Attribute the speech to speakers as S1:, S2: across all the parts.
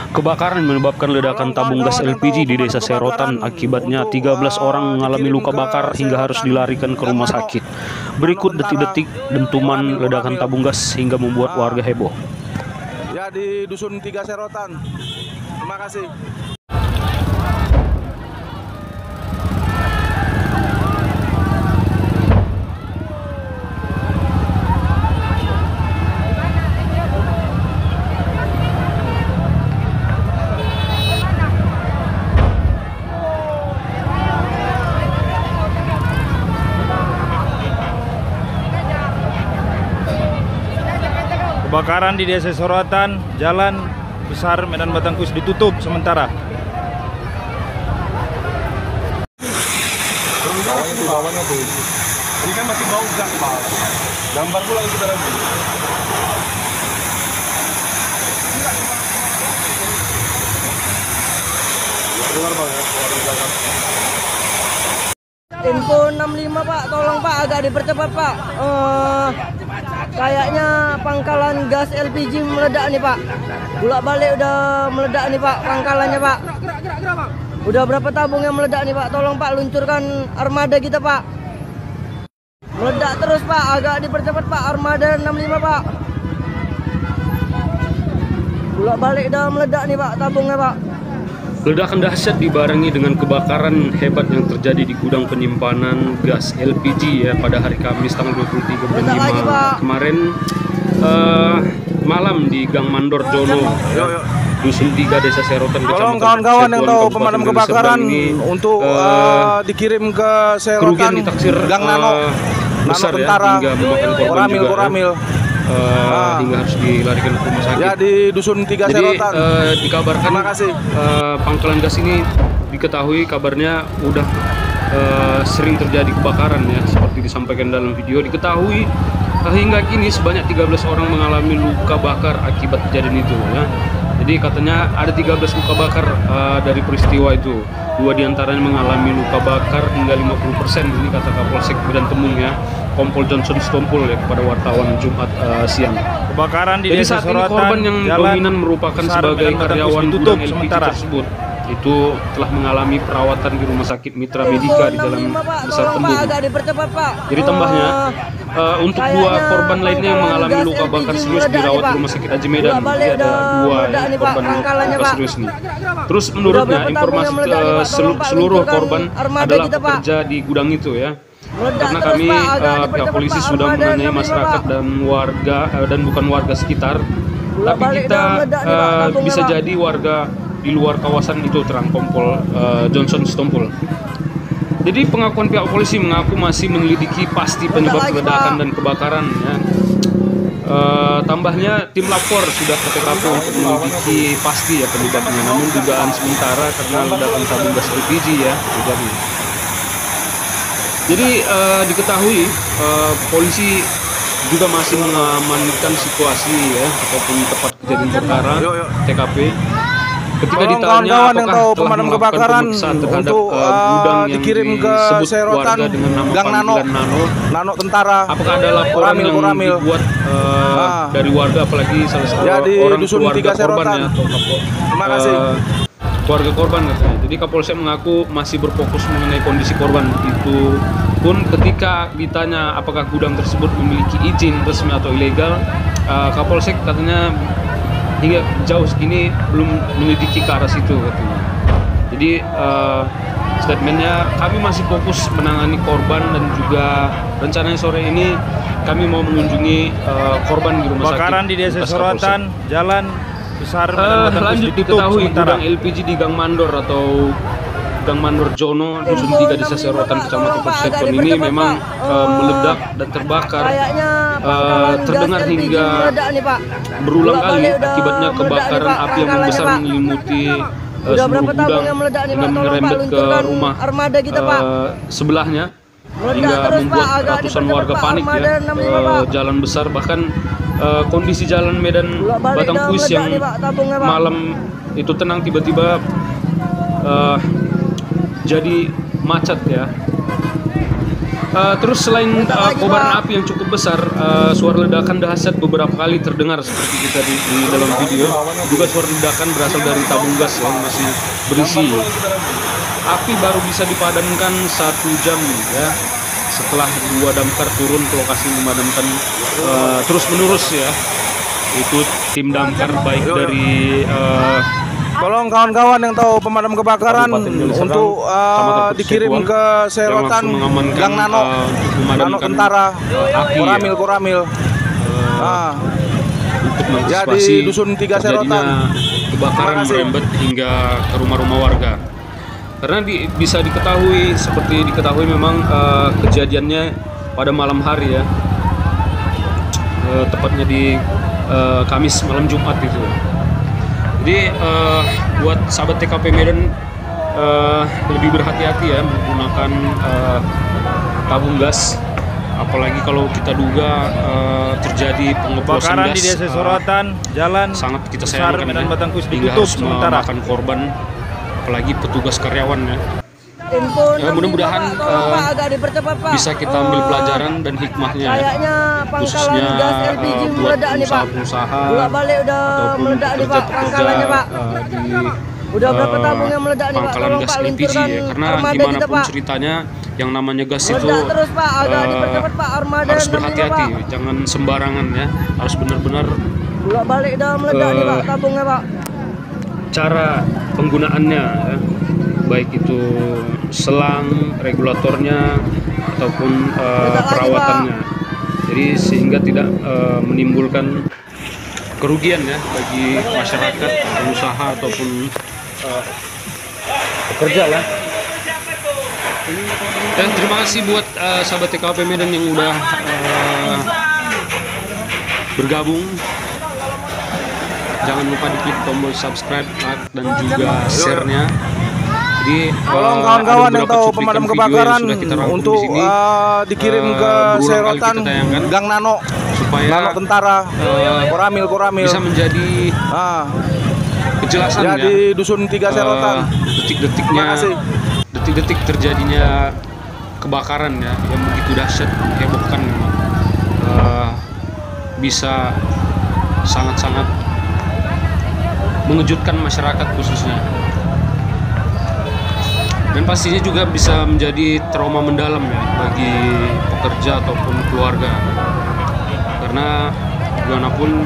S1: Kebakaran menyebabkan ledakan tabung gas LPG di Desa Serotan. Akibatnya 13 orang mengalami luka bakar hingga harus dilarikan ke rumah sakit. Berikut detik-detik dentuman ledakan tabung gas hingga membuat warga heboh.
S2: Ya, di Dusun 3 Serotan. Terima kasih.
S3: Kebakaran di Desa Serotan, Jalan Besar Medan Batangkuis ditutup sementara.
S2: Bawahnya tuh. Ini kan masih bau gas, Pak. Gambar pula yang kita lagi. Keluar Bang ya, keluar di belakang.
S4: Info 65 Pak, tolong Pak agak dipercepat Pak. Kayaknya pangkalan gas LPG meledak nih Pak. Bolak-balik udah meledak nih Pak pangkalannya Pak. Udah berapa tabung yang meledak nih Pak? Tolong Pak luncurkan armada kita Pak. Meledak terus Pak, agak dipercepat Pak, armada 65 Pak. Bolak-balik udah meledak nih Pak tabungnya Pak.
S1: Ledakan dahsyat dibarengi dengan kebakaran hebat yang terjadi di gudang penyimpanan gas LPG ya pada hari Kamis tanggal 23 bulan 5 kemarin malam di Gang Mandor Jono, Dusun 3 Desa Serotan.
S2: Tolong kawan-kawan yang tahu pemadam kebakaran untuk dikirim ke Serotan,
S1: ditaksir
S2: Gang Nano
S1: besar
S2: Tentara,
S1: ya, hingga memakan korban
S2: Koramil.
S1: Hingga harus dilarikan ke rumah sakit.
S2: Ya, di Dusun 3
S1: Jadi,
S2: Serotan.
S1: dikabarkan
S2: Terima kasih.
S1: Pangkalan gas ini diketahui kabarnya udah sering terjadi kebakaran ya, seperti disampaikan dalam video. Diketahui hingga kini sebanyak 13 orang mengalami luka bakar akibat kejadian itu ya. Jadi katanya ada 13 luka bakar dari peristiwa itu. 2 diantaranya mengalami luka bakar hingga 50%. Ini kata Kapolsek Medan Temung ya, Kompol Johnson Stompul ya, kepada wartawan Jumat siang.
S3: Kebakaran di
S1: Jadi
S3: Desa
S1: saat ini
S3: Serotan,
S1: korban yang
S3: Jalan
S1: dominan merupakan
S3: Besar
S1: sebagai
S3: Medan
S1: karyawan
S3: Batangkuis
S1: gudang LPG
S3: sementara.
S1: tersebut. Itu telah mengalami perawatan di Rumah Sakit Mitra Medika di Jalan Besar Tembung.
S4: Agak dipercepat Pak.
S1: Jadi tambahnya untuk 2 korban lainnya yang mengalami luka bakar serius dirawat di Rumah Sakit Haji Medan. Jadi ada 2 korban luka serius nih. Terus menurutnya informasi seluruh korban adalah pekerja di gudang itu ya. Karena kami pihak polisi sudah menanyai masyarakat dan warga dan bukan warga sekitar, tapi kita bisa jadi warga di luar kawasan itu, terang Kompol Johnson Stompul. Jadi pengakuan pihak polisi mengaku masih menyelidiki pasti penyebab ledakan dan kebakaran ya. Tambahnya tim lapor sudah ke TKP untuk menyelidiki pasti ya penyebabnya. Namun dugaan sementara karena ledakan tabung gas LPG ya terjadi. Jadi diketahui polisi juga masih mengamankan situasi ya ataupun tempat kejadian perkara TKP. Ketika ditanya
S2: kawan-kawan yang tahu pemadam kebakaran untuk dikirim ke Serotan,
S1: dengan nama
S2: Gang Nano Tentara,
S1: apakah ada laporan yang dibuat dari warga, apalagi salah satu orang
S2: Dusun 3 Serotan. Terima kasih.
S1: Keluarga korban katanya. Jadi Kapolsek mengaku masih berfokus mengenai kondisi korban. Itu pun ketika ditanya apakah gudang tersebut memiliki izin resmi atau ilegal, Kapolsek katanya hingga jauh segini belum menyelidiki ke arah situ katanya. Jadi statementnya, kami masih fokus menangani korban dan juga rencananya sore ini kami mau mengunjungi korban di rumah sakit.
S3: Kebakaran di Desa Serotan, Jalan Besar Medan Batangkuis
S1: lanjut
S3: ditutup
S1: diketahui
S3: sementara.
S1: gudang LPG di Gang Mandor atau Gang Mandor Jono, Dusun 3 Desa Serotan, Kecamatan Persetuan ini memang meledak dan terbakar. Terdengar hingga berulang kali akibatnya kebakaran api yang membesar menyelimuti seluruh gudang dengan merembet ke rumah sebelahnya hingga membuat ratusan warga panik ya. Jalan besar, bahkan kondisi jalan Medan Batangkuis yang malam itu tenang tiba-tiba jadi macet ya. Terus selain kobaran api yang cukup besar, suara ledakan dahsyat beberapa kali terdengar seperti kita di dalam video. Juga suara ledakan berasal dari tabung gas yang masih berisi. Api baru bisa dipadamkan 1 jam ya, setelah 2 damkar turun ke lokasi memadamkan terus menerus ya. Itu tim damkar baik dari
S2: tolong kawan-kawan yang tahu pemadam kebakaran untuk dikirim ke Serotan Gang Nano, Nano Tentara, Koramil.
S1: Untuk
S2: Ya
S1: mengantisipasi
S2: di Dusun 3 Serotan.
S1: kebakaran merembet hingga ke rumah-rumah warga. Karena bisa diketahui, seperti diketahui memang kejadiannya pada malam hari ya, tepatnya di Kamis malam Jumat itu. Jadi buat sahabat TKP Medan lebih berhati-hati ya menggunakan tabung gas, apalagi kalau kita duga terjadi pengoplosan
S3: Kebakaran
S1: gas.
S3: di Desa Sorotan, jalan
S1: Sangat kita
S3: besar
S1: sayangkan
S3: Medan
S1: ya,
S3: Batangkus
S1: hingga
S3: ditutup
S1: harus
S3: sementara.
S1: memakan korban, apalagi petugas karyawan ya.
S4: Info
S1: Ya, mudah-mudahan
S4: agak dipercepat, Pak.
S1: bisa kita ambil pelajaran dan hikmahnya,
S4: Kayaknya pangkalan
S1: khususnya
S4: gas LPG
S1: buat
S4: meledak nih, Pak.
S1: pengusaha-pengusaha
S4: Bolak-balik udah
S1: ataupun
S4: meledak nih, Pak,
S1: pekerja-pekerja
S4: pangkalannya, Pak.
S1: di
S4: Udah berapa tabung yang meledak nih, Pak?
S1: pangkalan
S4: Tolong,
S1: gas
S4: Pak,
S1: LPG
S4: luncurkan
S1: ya, karena
S4: armada kita,
S1: dimanapun
S4: Pak.
S1: ceritanya yang namanya gas itu
S4: Meledak terus, Pak. Agak dipercepat, Pak. Armada
S1: harus
S4: 65,
S1: berhati-hati,
S4: Pak.
S1: jangan sembarangan ya, harus benar-benar
S4: Bolak-balik udah meledak nih, Pak, tabungnya, Pak.
S1: cara penggunaannya ya, baik itu selang, regulatornya ataupun perawatannya. Jadi sehingga tidak menimbulkan kerugian ya bagi masyarakat, pengusaha ataupun pekerja lah. Dan terima kasih buat sahabat TKP Medan yang udah bergabung. Jangan lupa diklik tombol subscribe, like, dan juga share-nya. Jadi
S2: Tolong kawan-kawan yang tahu pemadam kebakaran untuk dikirim ke Serotan Gang Nano,
S1: supaya
S2: Nano Tentara, Koramil.
S1: bisa menjadi kejelasan
S2: Ya
S1: ya,
S2: di Dusun 3 Serotan.
S1: detik-detiknya,
S2: Terima kasih.
S1: detik-detik terjadinya kebakaran ya yang begitu dahsyat, menghebohkan memang. Bisa sangat-sangat mengejutkan masyarakat khususnya, dan pastinya juga bisa menjadi trauma mendalam ya bagi pekerja ataupun keluarga, karena bagaimanapun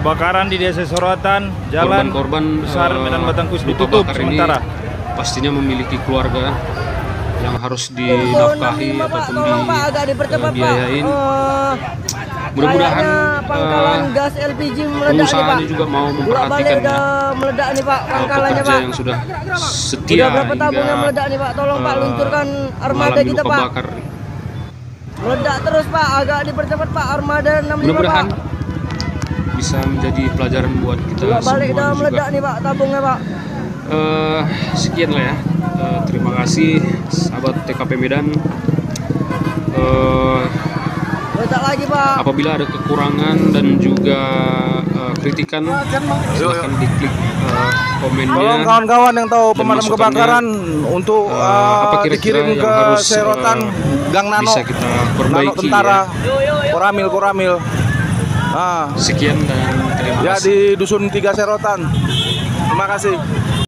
S3: Kebakaran di Desa Sorotan, jalan
S1: korban-korban
S3: besar Medan Batangkus
S1: luka
S3: ditutup
S1: bakar
S3: sementara.
S1: ini pastinya memiliki keluarga yang harus dinafkahi ataupun
S4: Tolong, Pak, agak dipercepat, Pak.
S1: dibiayain. Mudah-mudahan
S4: Kayaknya pangkalan gas LPG meledak nih, Pak.
S1: pengusahanya juga mau memperhatikan
S4: Bolak-balik
S1: ya,
S4: udah meledak nih, Pak, pangkalannya,
S1: pekerja
S4: Pak.
S1: yang sudah
S4: Udah
S1: setia
S4: berapa tabung yang
S1: hingga
S4: meledak nih, Pak? Tolong, Pak, luncurkan armada
S1: mengalami
S4: kita,
S1: luka
S4: Pak.
S1: bakar.
S4: Meledak terus, Pak. Agak dipercepat, Pak. Armada 65,
S1: Mudah-mudahan
S4: Pak.
S1: bisa menjadi pelajaran buat kita
S4: Bolak-balik
S1: semua
S4: udah
S1: juga.
S4: meledak nih, Pak, tabungnya, Pak.
S1: Sekian lah ya. Terima kasih sahabat TKP Medan.
S4: Meledak lagi, Pak.
S1: Apabila ada kekurangan dan juga kritikan, silahkan diklik
S2: Tolong
S1: komennya.
S2: kawan-kawan yang tahu
S1: Dan
S2: pemadam
S1: masukannya,
S2: kebakaran untuk
S1: apa kira-kira
S2: dikirim
S1: yang
S2: ke
S1: harus
S2: Serotan Gang Nano,
S1: bisa kita
S2: Nano
S1: perbaiki
S2: Tentara,
S1: ya.
S2: Koramil.
S1: Sekian dan terima
S2: Ya
S1: kasih.
S2: di Dusun 3 Serotan. Terima kasih.